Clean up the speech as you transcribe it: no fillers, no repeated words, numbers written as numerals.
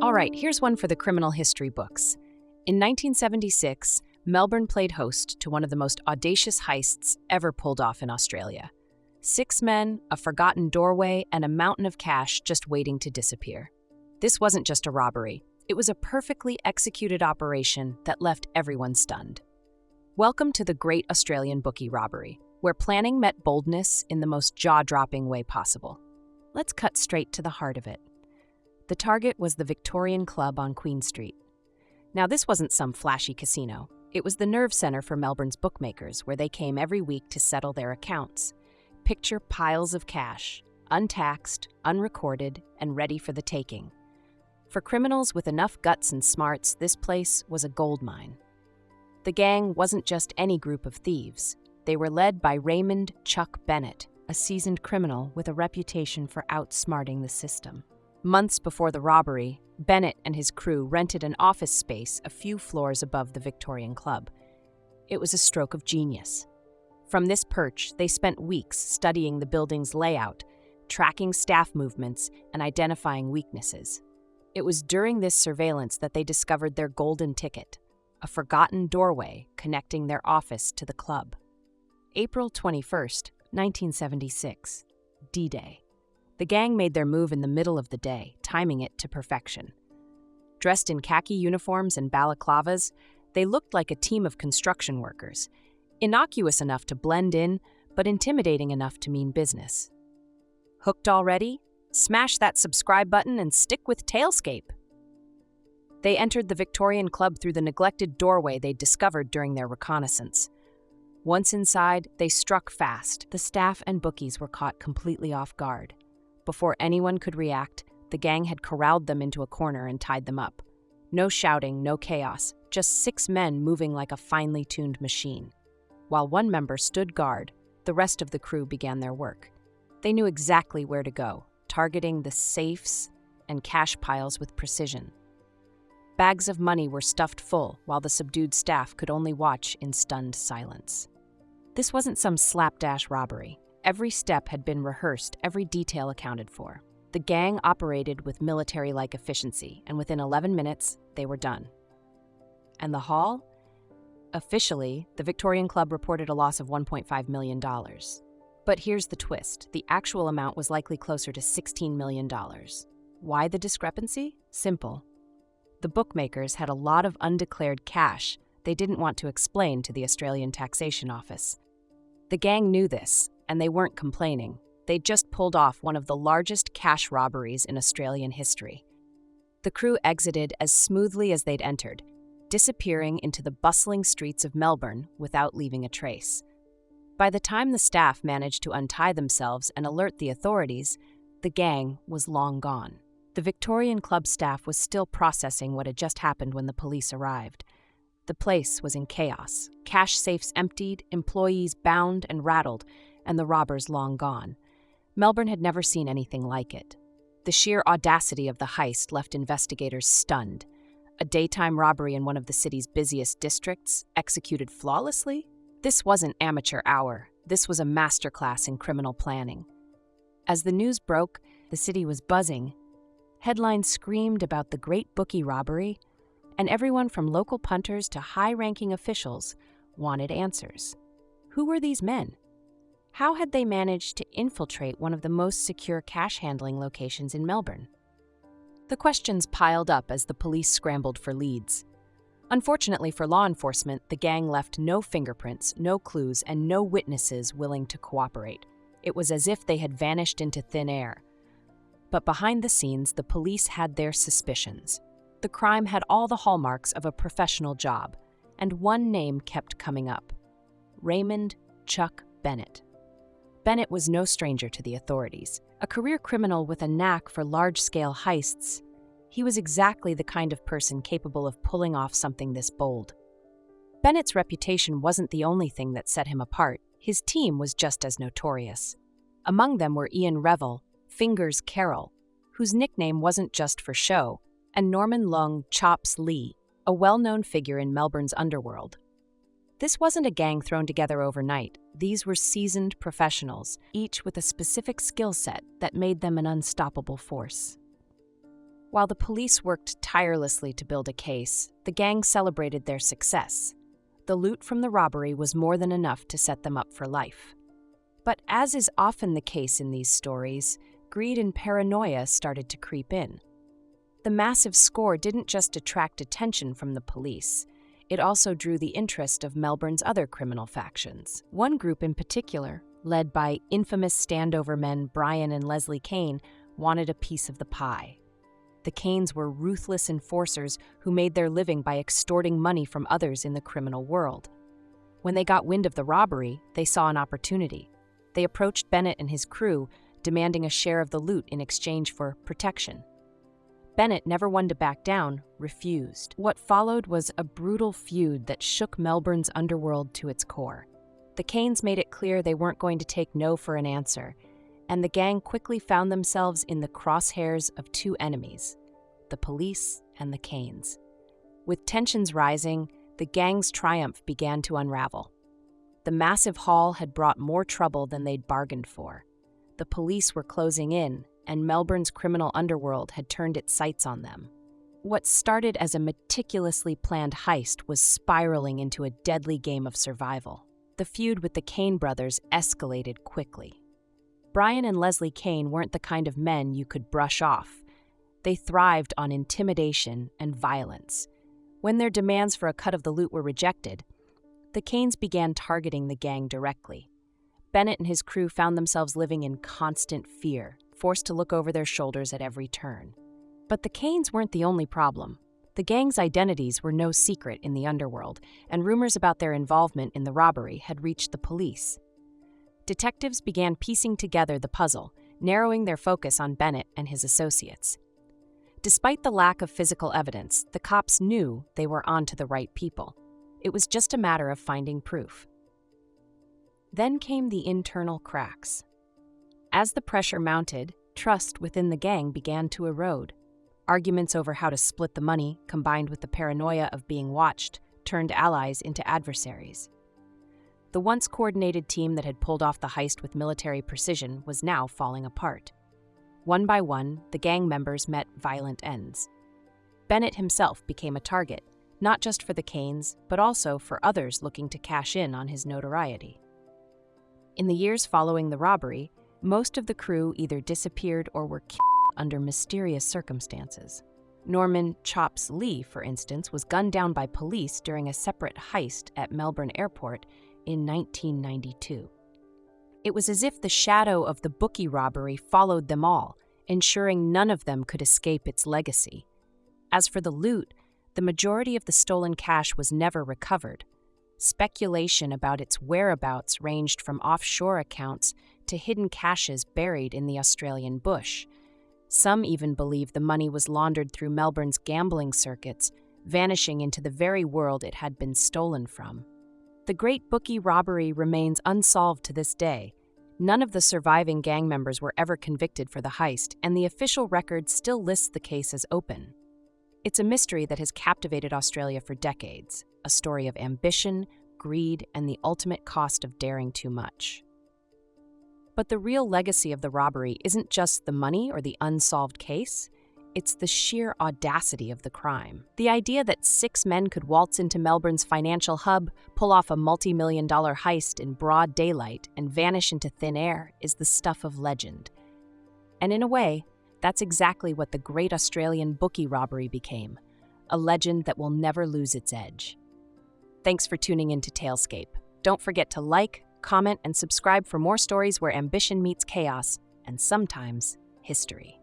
All right, here's one for the criminal history books. In 1976, Melbourne played host to one of the most audacious heists ever pulled off in Australia. 6 men, a forgotten doorway, and a mountain of cash just waiting to disappear. This wasn't just a robbery. It was a perfectly executed operation that left everyone stunned. Welcome to the Great Bookie Robbery, where planning met boldness in the most jaw-dropping way possible. Let's cut straight to the heart of it. The target was the Victorian Club on Queen Street. Now, this wasn't some flashy casino. It was the nerve center for Melbourne's bookmakers, where they came every week to settle their accounts. Picture piles of cash, untaxed, unrecorded, and ready for the taking. For criminals with enough guts and smarts, this place was a goldmine. The gang wasn't just any group of thieves. They were led by Raymond "Chuck" Bennett, a seasoned criminal with a reputation for outsmarting the system. Months before the robbery, Bennett and his crew rented an office space a few floors above the Victorian Club. It was a stroke of genius. From this perch, they spent weeks studying the building's layout, tracking staff movements, and identifying weaknesses. It was during this surveillance that they discovered their golden ticket, a forgotten doorway connecting their office to the club. April 21st, 1976, D-Day. The gang made their move in the middle of the day, timing it to perfection. Dressed in khaki uniforms and balaclavas, they looked like a team of construction workers, innocuous enough to blend in, but intimidating enough to mean business. Hooked already? Smash that subscribe button and stick with Talescape. They entered the Victorian Club through the neglected doorway they'd discovered during their reconnaissance. Once inside, they struck fast. The staff and bookies were caught completely off guard. Before anyone could react, the gang had corralled them into a corner and tied them up. No shouting, no chaos, just 6 men moving like a finely tuned machine. While one member stood guard, the rest of the crew began their work. They knew exactly where to go, targeting the safes and cash piles with precision. Bags of money were stuffed full, while the subdued staff could only watch in stunned silence. This wasn't some slapdash robbery. Every step had been rehearsed, every detail accounted for. The gang operated with military-like efficiency, and within 11 minutes, they were done. And the haul? Officially, the Victorian Club reported a loss of $1.5 million. But here's the twist. The actual amount was likely closer to $16 million. Why the discrepancy? Simple. The bookmakers had a lot of undeclared cash they didn't want to explain to the Australian Taxation Office. The gang knew this, and they weren't complaining. They'd just pulled off one of the largest cash robberies in Australian history. The crew exited as smoothly as they'd entered, disappearing into the bustling streets of Melbourne without leaving a trace. By the time the staff managed to untie themselves and alert the authorities, the gang was long gone. The Victorian Club staff was still processing what had just happened when the police arrived. The place was in chaos, cash safes emptied, employees bound and rattled, and the robbers long gone. Melbourne had never seen anything like it. The sheer audacity of the heist left investigators stunned. A daytime robbery in one of the city's busiest districts, executed flawlessly? This wasn't amateur hour. This was a masterclass in criminal planning. As the news broke, the city was buzzing. Headlines screamed about the Great Bookie Robbery, and everyone from local punters to high-ranking officials wanted answers. Who were these men? How had they managed to infiltrate one of the most secure cash-handling locations in Melbourne? The questions piled up as the police scrambled for leads. Unfortunately for law enforcement, the gang left no fingerprints, no clues, and no witnesses willing to cooperate. It was as if they had vanished into thin air. But behind the scenes, the police had their suspicions. The crime had all the hallmarks of a professional job, and one name kept coming up: Raymond "Chuck" Bennett. Bennett was no stranger to the authorities. A career criminal with a knack for large-scale heists, he was exactly the kind of person capable of pulling off something this bold. Bennett's reputation wasn't the only thing that set him apart. His team was just as notorious. Among them were Ian Revel, Fingers Carroll, whose nickname wasn't just for show, and Norman Lung Chops Lee, a well-known figure in Melbourne's underworld. This wasn't a gang thrown together overnight. These were seasoned professionals, each with a specific skill set that made them an unstoppable force. While the police worked tirelessly to build a case, the gang celebrated their success. The loot from the robbery was more than enough to set them up for life. But as is often the case in these stories, greed and paranoia started to creep in. The massive score didn't just attract attention from the police, it also drew the interest of Melbourne's other criminal factions. One group in particular, led by infamous standover men Brian and Leslie Cain, wanted a piece of the pie. The Cains were ruthless enforcers who made their living by extorting money from others in the criminal world. When they got wind of the robbery, they saw an opportunity. They approached Bennett and his crew, demanding a share of the loot in exchange for protection. Bennett, never one to back down, refused. What followed was a brutal feud that shook Melbourne's underworld to its core. The Cains made it clear they weren't going to take no for an answer, and the gang quickly found themselves in the crosshairs of two enemies, the police and the Cains. With tensions rising, the gang's triumph began to unravel. The massive haul had brought more trouble than they'd bargained for. The police were closing in, and Melbourne's criminal underworld had turned its sights on them. What started as a meticulously planned heist was spiraling into a deadly game of survival. The feud with the Cain brothers escalated quickly. Brian and Leslie Cain weren't the kind of men you could brush off. They thrived on intimidation and violence. When their demands for a cut of the loot were rejected, the Cains began targeting the gang directly. Bennett and his crew found themselves living in constant fear, forced to look over their shoulders at every turn. But the Cains weren't the only problem. The gang's identities were no secret in the underworld, and rumors about their involvement in the robbery had reached the police. Detectives began piecing together the puzzle, narrowing their focus on Bennett and his associates. Despite the lack of physical evidence, the cops knew they were onto the right people. It was just a matter of finding proof. Then came the internal cracks. As the pressure mounted, trust within the gang began to erode. Arguments over how to split the money, combined with the paranoia of being watched, turned allies into adversaries. The once coordinated team that had pulled off the heist with military precision was now falling apart. One by one, the gang members met violent ends. Bennett himself became a target, not just for the Cains, but also for others looking to cash in on his notoriety. In the years following the robbery, most of the crew either disappeared or were killed under mysterious circumstances. Norman "Chops" Lee, for instance, was gunned down by police during a separate heist at Melbourne Airport in 1992. It was as if the shadow of the bookie robbery followed them all, ensuring none of them could escape its legacy. As for the loot, the majority of the stolen cash was never recovered. Speculation about its whereabouts ranged from offshore accounts to hidden caches buried in the Australian bush. Some even believe the money was laundered through Melbourne's gambling circuits, vanishing into the very world it had been stolen from. The Great Bookie Robbery remains unsolved to this day. None of the surviving gang members were ever convicted for the heist, and the official record still lists the case as open. It's a mystery that has captivated Australia for decades, a story of ambition, greed, and the ultimate cost of daring too much. But the real legacy of the robbery isn't just the money or the unsolved case. It's the sheer audacity of the crime. The idea that 6 men could waltz into Melbourne's financial hub, pull off a multi-million-dollar heist in broad daylight, and vanish into thin air is the stuff of legend. And in a way, that's exactly what the Great Australian Bookie Robbery became, a legend that will never lose its edge. Thanks for tuning in to Talescape. Don't forget to like, comment, and subscribe for more stories where ambition meets chaos, and sometimes history.